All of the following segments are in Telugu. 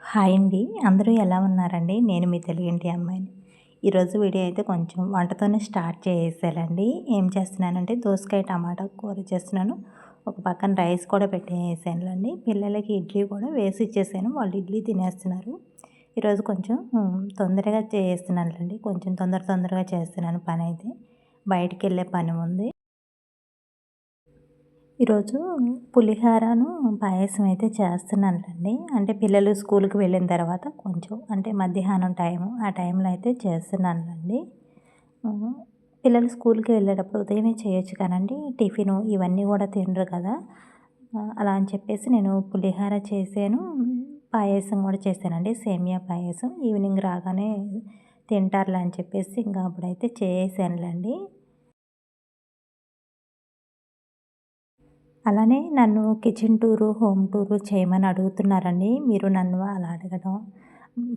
హాయ్ అండి. అందరూ ఎలా ఉన్నారండి? నేను మీ తెలుగింటి అమ్మాయిని. ఈరోజు వీడియో అయితే కొంచెం వంటతోనే స్టార్ట్ చేసేయాలండి. ఏం చేస్తున్నానంటే దోసకాయ టమాటా కూర చేస్తున్నాను. ఒక పక్కన రైస్ కూడా పెట్టేసానులెండి. పిల్లలకి ఇడ్లీ కూడా వేసి ఇచ్చేసాను. వాళ్ళు ఇడ్లీ తినేస్తున్నారు. ఈరోజు కొంచెం తొందరగా చేస్తున్నానులెండి. కొంచెం తొందరగా చేస్తున్నాను పనైతే. బయటికెళ్ళే పని ఉంది. ఈరోజు పులిహోరను పాయసం అయితే చేస్తున్నానులెండి. అంటే పిల్లలు స్కూల్‌కి వెళ్ళిన తర్వాత కొంచెం అంటే మధ్యాహ్నం టైము ఆ టైంలో అయితే చేస్తున్నానులెండి. హ్మ్. పిల్లలు స్కూల్‌కి వెళ్ళేటప్పుడు ఉదయమే చేయొచ్చు కానండి టిఫిను ఇవన్నీ కూడా తినరు కదా! అలా అని చెప్పేసి నేను పులిహోర చేశాను. పాయసం కూడా చేశానండి. సేమియా పాయసం. ఈవినింగ్ రాగానే తింటారులే అని చెప్పేసి ఇంకా అప్పుడైతే చేసేసానులెండి. అలానే నన్ను కిచెన్ టూరు, హోమ్ టూరు చేయమని అడుగుతున్నారండి. మీరు నన్ను అలా అడగడం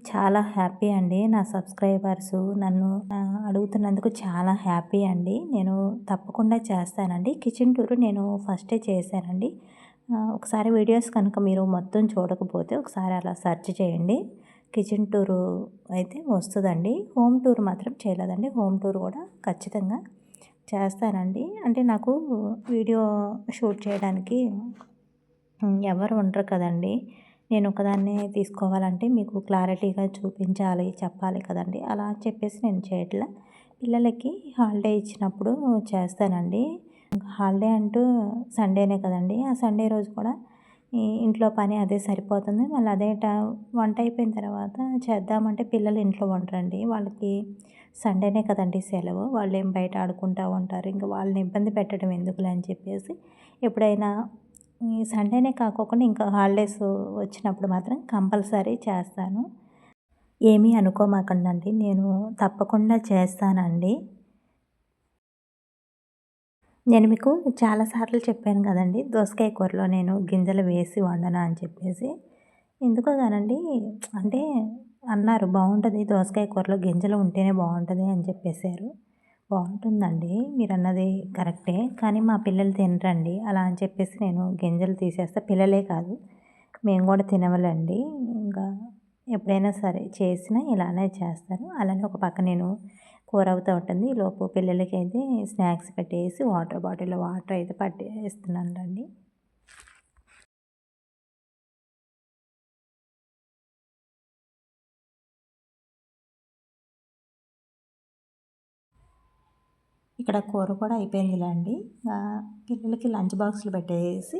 చాలా హ్యాపీ అండి. నా సబ్స్క్రైబర్సు నన్ను అడుగుతున్నందుకు చాలా హ్యాపీ అండి. నేను తప్పకుండా చేస్తానండి. కిచెన్ టూరు నేను ఫస్టే చేశానండి. ఒకసారి వీడియోస్ కనుక మీరు మొత్తం చూడకపోతే ఒకసారి అలా సెర్చ్ చేయండి. కిచెన్ టూరు అయితే వస్తదండి. హోమ్ టూర్ మాత్రం చేయలేదండి. హోమ్ టూర్ కూడా ఖచ్చితంగా చేస్తానండి. అంటే నాకు వీడియో షూట్ చేయడానికి ఎవరు ఉండరు కదండీ! నేను ఒకదాన్నే తీసుకోవాలంటే మీకు క్లారిటీగా చూపించాలి, చెప్పాలి కదండీ! అలా అని చెప్పేసి నేను చేయట్లా. పిల్లలకి హాలిడే ఇచ్చినప్పుడు చేస్తానండి. హాలిడే అంటూ సండేనే కదండీ! ఆ సండే రోజు కూడా ఈ ఇంట్లో పని అదే సరిపోతుంది. మళ్ళీ అదే వంట అయిపోయిన తర్వాత చేద్దామంటే పిల్లలు ఇంట్లో ఉండరండి. వాళ్ళకి సండేనే కదండీ సెలవు. వాళ్ళేం బయట ఆడుకుంటా ఉంటారు. ఇంక వాళ్ళని ఇబ్బంది పెట్టడం ఎందుకులే అని చెప్పేసి ఎప్పుడైనా ఈ సండేనే కాకోకుండా ఇంకా హాలిడేస్ వచ్చినప్పుడు మాత్రం కంపల్సరీ చేస్తాను. ఏమీ అనుకోమాకండండి. నేను తప్పకుండా చేస్తానండి. నేను మీకు చాలా సార్లు చెప్పాను కదండీ! దోసకాయ కూరలో నేను గింజలు వేసి వండను అని చెప్పేసి. ఎందుకో గానండి అంటే అన్నారు బావుంటది దోసకాయ కూరలో గింజలు ఉంటేనే బావుంటది అని చెప్పేసారు. బావుంటుందండి. మీరన్నది కరెక్టే. కానీ మా పిల్లలు తినరండి. అలా అని చెప్పేసి నేను గింజలు తీసేస్తా. పిల్లలే కాదు మేము కూడా తినములండి. ఇంకా ఎప్పుడైనా సరే చేసినా ఇలానే చేస్తాను. అలానే ఒక పక్క నేను కూర అవుతూ ఉంటుంది. ఈలోపు పిల్లలకైతే స్నాక్స్ పెట్టేసి వాటర్ బాటిల్‌లో వాటర్ అయితే పట్టేస్తున్నానులెండి. ఇక్కడ కూర కూడా అయిపోయిందిలెండి. పిల్లలకి లంచ్ బాక్స్‌లు పెట్టేసి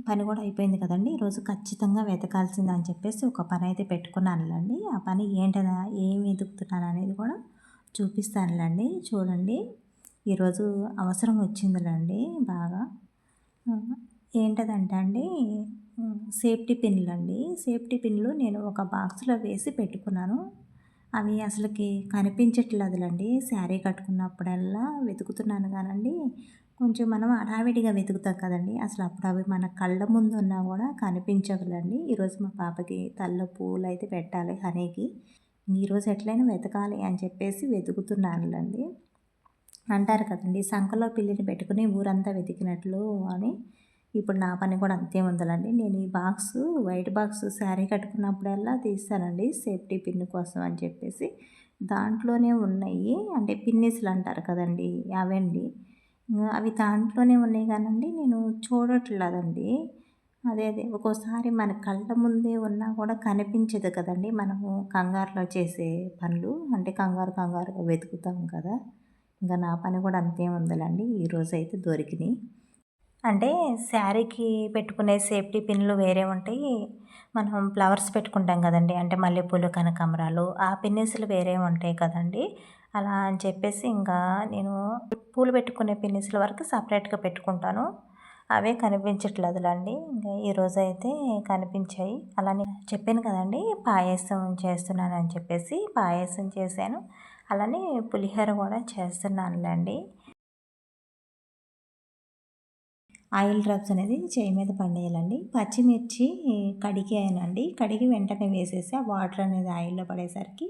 పని కూడా అయిపోయింది కదండీ! ఈరోజు ఖచ్చితంగా వెతకాల్సిందని చెప్పేసి ఒక పనైతే పెట్టుకున్నానులెండి. ఆ పని ఏంటదా ఏం వెతుకుతున్నాననేది కూడా చూపిస్తానులెండి. చూడండి. ఈరోజు అవసరం వచ్చిందిలెండి బాగా. ఏంటదంటే అండి సేఫ్టీ పిన్‌లండి. సేఫ్టీ పిన్‌లు నేను ఒక బాక్స్‌లో వేసి పెట్టుకున్నాను. అవి అసలకి కనిపించట్లేదులెండి. శారీ కట్టుకున్నప్పుడల్లా వెతుకుతున్నాను గానండి, కొంచెం మనం హడావిడిగా వెతుకుతాం కదండీ! అసలు అప్పుడు అవి మన కళ్ళ ముందు ఉన్నా గూడా కనిపించవులెండి. ఈరోజు మా పాపకి తలలో పూలైతే పెట్టాలి హనీకి. ఈరోజు ఎట్లైనా వెతకాలి అని చెప్పేసి వెతుకుతున్నానులెండి. అంటారు కదండీ! సంకలో పిల్లిని పెట్టుకుని ఊరంతా వెతికినట్లు అని. ఇప్పుడు నా పని కూడా అంతే ఉందిలెండి. నేను ఈ వైట్ బాక్స్ శారీ కట్టుకున్నప్పుడల్లా తీస్తానండి సేఫ్టీ పిన్ కోసం అని చెప్పేసి. దాంట్లోనే ఉన్నాయి. అంటే పిన్నీసులు అంటారు కదండీ! అవండి. అవి దాంట్లోనే ఉన్నాయి గానండి నేను చూడట్లేదండి. అదే ఒక్కోసారి మన కళ్ళ ముందే ఉన్నా కూడా కనిపించదు కదండీ! మనము కంగారులో చేసే పనులు. అంటే కంగారుగా వెతుకుతాం కదా! ఇంక నా పని కూడా అంతే ఉందిలెండి. ఈరోజైతే దొరికినియి. అంటే శారీకి పెట్టుకునే సేఫ్టీ పిన్‌లు వేరే ఉంటాయి. మనం ఫ్లవర్స్ పెట్టుకుంటాం గదండీ! అంటే మల్లెపూలు, కనకాంబరాలు ఆ పిన్నీసులు వేరే ఉంటాయి కదండీ! అలా అని చెప్పేసి ఇంకా నేను పూలు పెట్టుకునే పిన్నీసుల వరకు సెపరేట్‌గా పెట్టుకుంటాను. అవే కనిపించట్లేదులెండి. ఇంక ఈరోజైతే కనిపించాయి. అలానే చెప్పాను కదండీ! పాయసం చేస్తున్నానని చెప్పేసి. పాయసం చేశాను. అలానే పులిహోర గూడా చేస్తున్నానులెండి. ఆయిల్ డ్రాప్స్ అనేది చేయి మీద పడేయాలండి. పచ్చిమిర్చి కడిగానండి. కడిగి వెంటనే వేసేసి ఆ వాటర్ అనేది ఆయిల్‌లో పడేసరికి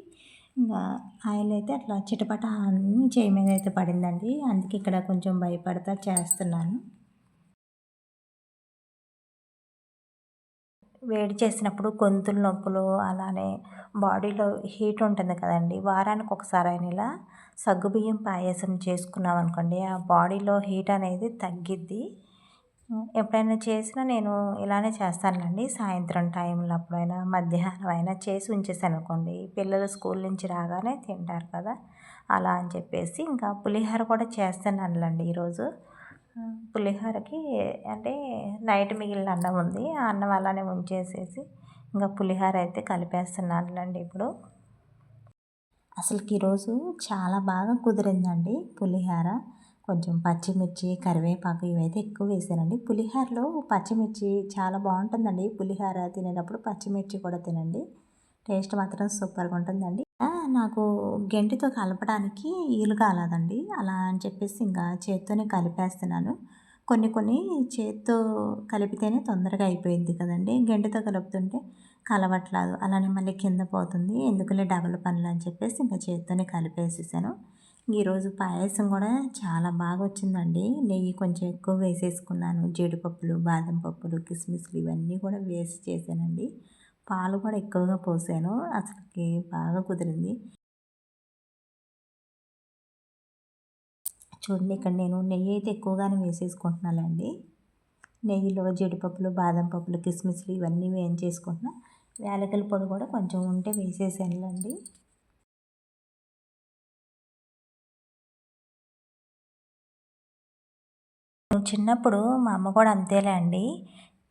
ఇంగా ఆయిల్ అయితే అట్లా చిటపట అని చేయి మీద అయితే పడిందండి. అందుకే ఇక్కడ కొంచెం భయపడతా చేస్తున్నాను. వేడి చేసినప్పుడు గొంతుల నొప్పులు, అలానే బాడీలో హీట్ ఉంటుంది కదండీ! వారానికి ఒకసారైనా ఇలా సగ్గుబియ్యం పాయసం చేసుకున్నామనుకోండి, ఆ బాడీలో హీట్ అనేది తగ్గిద్ది. ఎప్పుడైనా చేసినా నేను ఇలానే చేస్తానులెండి. సాయంత్రం టైంలో అప్పుడైనా, మధ్యాహ్నం అయినా చేసి ఉంచేసాననుకోండి, పిల్లలు స్కూల్ నుంచి రాగానే తింటారు కదా! అలా అని చెప్పేసి ఇంకా పులిహోర కూడా చేస్తున్నానులెండి ఈరోజు. పులిహోరకి అంటే నైట్ మిగిలిన అన్నం ఉంది. ఆ అన్నం అలానే ఉంచేసేసి ఇంకా పులిహోర అయితే కలిపేస్తున్నానులెండి ఇప్పుడు. అసలుకి ఈరోజు చాలా బాగా కుదిరిందండి పులిహోర. కొంచెం పచ్చిమిర్చి, కరివేపాకు ఇవైతే ఎక్కువ వేసానండి. పులిహోరలో పచ్చిమిర్చి చాలా బావుంటుందండి. పులిహోర తినేటప్పుడు పచ్చిమిర్చి కూడా తినండి. టేస్ట్ మాత్రం సూపర్‌గా ఉంటుందండి. నాకు గెంటితో కలపడానికి ఈలు కాలేదండి. అలా అని చెప్పేసి ఇంకా చేత్తోనే కలిపేస్తున్నాను. కొన్ని కొన్ని చేత్తో కలిపితేనే తొందరగా అయిపోయిద్ది కదండీ! గెంటితో కలుపుతుంటే కలవట్లేదు. అలానే మళ్ళీ కింద పోతుంది. ఎందుకులే డబల్ పనులని చెప్పేసి ఇంక చేత్తోనే కలిపేసేసాను. ఈరోజు పాయసం కూడా చాలా బాగా వచ్చిందండి. నెయ్యి కొంచెం ఎక్కువ వేసేసుకున్నాను. జీడిపప్పులు, బాదం పప్పులు, కిస్మిస్లు ఇవన్నీ కూడా వేసి చేశానండి. పాలు కూడా ఎక్కువగా పోసాను. అసలకి బాగా కుదిరింది. చూడండి ఇక్కడ నేను నెయ్యి అయితే ఎక్కువగానే వేసేసుకుంటున్నానండి. నెయ్యిలో జీడిపప్పులు, బాదం పప్పులు, కిస్మిస్లు ఇవన్నీ వేయించేసుకుంటున్నా. యాలకుల పొడి కూడా కొంచెం ఉంటే వేసేసానులేండి. చిన్నప్పుడు మా అమ్మ కూడా అంతేలే అండి.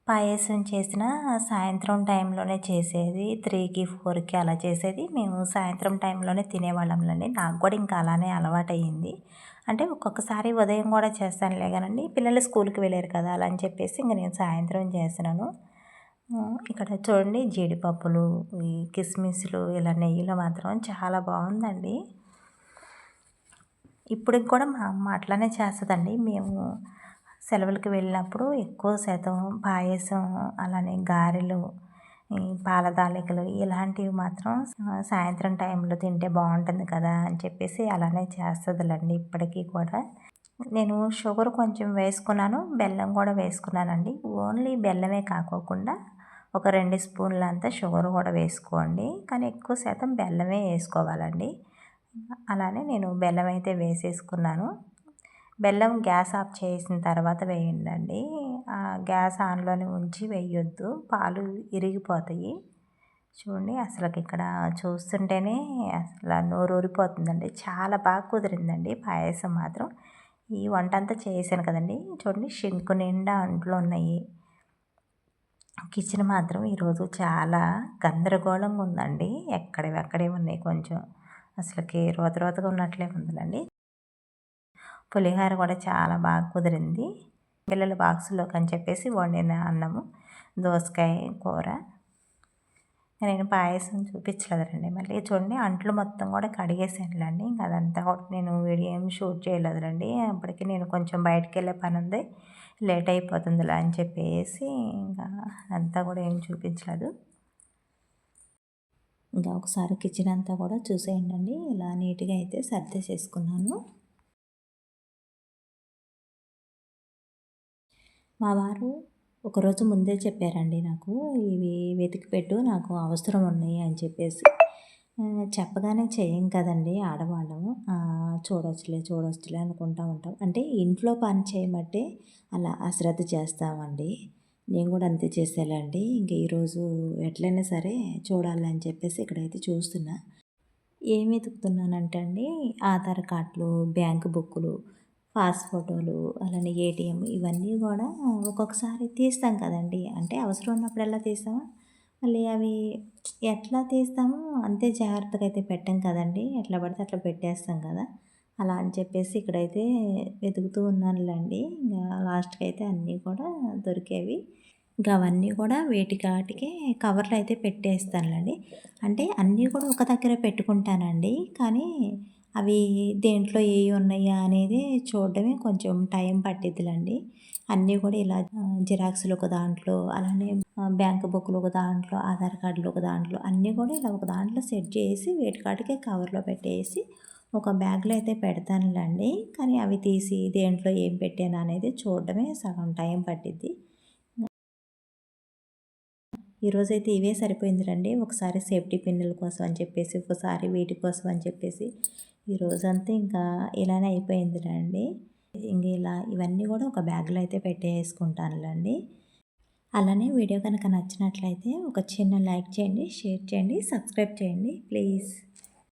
పాయసం చేసినా సాయంత్రం టైంలోనే చేసేది. 3కి, 4కి అలా చేసేది. మేము సాయంత్రం టైంలోనే తినేవాళ్ళంలెండి. నాకు కూడా ఇంకా అలానే అలవాటయింది. అంటే ఒక్కొక్కసారి ఉదయం కూడా చేస్తానులే గానండి. పిల్లలు స్కూల్‌కి వెళ్ళారు కదా! అలా అని చెప్పేసి ఇంక నేను సాయంత్రం చేస్తున్నాను. ఇక్కడ చూడండి జీడిపప్పులు, ఈ కిస్మిస్లు ఇలా నెయ్యిలో మాత్రం చాలా బావుందండి. ఇప్పటికి కూడా మా అమ్మ అట్లనే చేస్తదండి. మేము సెలవులకి వెళ్ళినప్పుడు ఎక్కువ శాతం పాయసం, అలానే గారెలు, ఈ పాల తాలికలు ఇలాంటివి మాత్రం సాయంత్రం టైంలో తింటే బావుంటుంది కదా! అని చెప్పేసి అలానే చేస్తదిలెండి ఇప్పటికి కూడా. నేను షుగర్ కొంచెం వేసుకున్నాను. బెల్లం కూడా వేసుకున్నానండి. ఓన్లీ బెల్లమే కాకోకుండా ఒక 2 స్పూన్లంతా షుగర్ కూడా వేసుకోండి. కానీ ఎక్కువ శాతం బెల్లమే ఏసుకోవాలండి. అలానే నేను బెల్లం అయితే వేసేసుకున్నాను. బెల్లం గ్యాస్ ఆఫ్ చేసిన తర్వాత వేయండండి. గ్యాస్ ఆన్‌లోనే ఉంచి వేయొద్దు. పాలు ఇరిగిపోతాయి. చూడండి అసలకిక్కడ చూస్తుంటేనే అసల నోరూరిపోతుందండి. చాలా బాగా కుదిరిందండి పాయసం మాత్రం. ఈ వంటంతా చేశాను కదండీ! చూడండి షింకు నిండా అంట్లున్నాయి. కిచెన్ మాత్రం ఈరోజు చాలా గందరగోళంగా ఉందండి. ఎక్కడివి అక్కడే ఉన్నాయి కొంచెం. అసలకి రోత రోతగా ఉన్నట్లే ఉందిలెండి. పులిహోర కూడా చాలా బాగా కుదిరింది. పిల్లల బాక్స్‌లోకి అని చెప్పేసి వండిన అన్నము, దోసకాయ కూర. నేను పాయసం చూపించలేదులెండి. మళ్ళీ చూడండి అంట్లు మొత్తం కూడా కడిగేసానులెండి. ఇంక అదంతా కూడా నేను వీడియో ఏమి షూట్ చేయలేదులెండి. అప్పటికి నేను కొంచెం బయటికెళ్ళే పనుంది. లేట్ అయిపోతుందిలే అని చెప్పేసి ఇంకా అంతా కూడా ఏం చూపించలేదు. ఇంకా ఒకసారి కిచెన్ అంతా కూడా చూసేయండండి. ఇలా నీట్‌గా అయితే సర్దేసేసుకున్నాను. మా వారు ఒకరోజు ముందే చెప్పారండి నాకు. ఇవి వెతికి పెట్టు నాకు అవసరం ఉన్నాయి అని చెప్పేసి. చెప్పగానే చెయ్యం కదండీ ఆడవాళ్ళము. చూడొచ్చులే అనుకుంటా ఉంటాం. అంటే ఇంట్లో పని చేయబట్టే అలా అశ్రద్ధ చేస్తామండి. నేను కూడా అంతే చేశానండి. ఇంక ఈరోజు ఎట్లైనా సరే చూడాలి అని చెప్పేసి ఇక్కడైతే చూస్తున్నా. ఏం వెతుకుతున్నానంటే అండి ఆధార్ కార్డులు, బ్యాంక్ బుక్కులు, పాస్ ఫోటోలు, అలానే ఏటీఎం ఇవన్నీ కూడా ఒక్కొక్కసారి తీస్తాం కదండీ! అంటే అవసరం ఉన్నప్పుడల్లా తీస్తామా? మళ్ళీ అవి ఎట్లా తీస్తామో అంతే జాగ్రత్తగా అయితే పెట్టం కదండీ! ఎట్లా పడితే అట్లా పెట్టేస్తాం కదా! అలా అని చెప్పేసి ఇక్కడైతే వెతుకుతూ ఉన్నానులెండి. ఇంగ లాస్ట్‌కి అయితే అన్నీ కూడా దొరికేవి. ఇంక అవన్నీ కూడా వేటికాటికి కవర్‌లో అయితే పెట్టేస్తానులెండి. అంటే అన్నీ కూడా ఒక దగ్గరే పెట్టుకుంటానండి. కానీ అవి దేంట్లో ఏయి ఉన్నాయా అనేది చూడడమే కొంచెం టైం పట్టిద్దిలెండి. అన్నీ కూడా ఇలా జిరాక్స్‌లు ఒక దాంట్లో, అలానే బ్యాంక్ బుక్‌లు ఒక దాంట్లో, ఆధార్ కార్డులు ఒక దాంట్లో అన్నీ కూడా ఇలా ఒక దాంట్లో సెట్ చేసి వేటికాటికి కవర్‌లో పెట్టేసి ఒక బ్యాగ్‌లో అయితే పెడతానులెండి. కానీ అవి తీసి దేంట్లో ఏం పెట్టాను అనేది చూడడమే సగం టైం పట్టిద్ది. ఈరోజైతే ఇవే సరిపోయిందిలండి. ఒకసారి సేఫ్టీ పిన్నుల కోసం అని చెప్పేసి, ఒకసారి వీటి కోసం అని చెప్పేసి ఈ రోజంతా ఇంకా ఇలానే అయిపోయిందిలేండి. ఇంక ఇలా ఇవన్నీ కూడా ఒక బ్యాగ్లో అయితే పెట్టేసుకుంటానులేండి. అలానే వీడియో కనుక నచ్చినట్లయితే ఒక చిన్న లైక్ చేయండి, షేర్ చేయండి, సబ్స్క్రైబ్ చేయండి ప్లీజ్.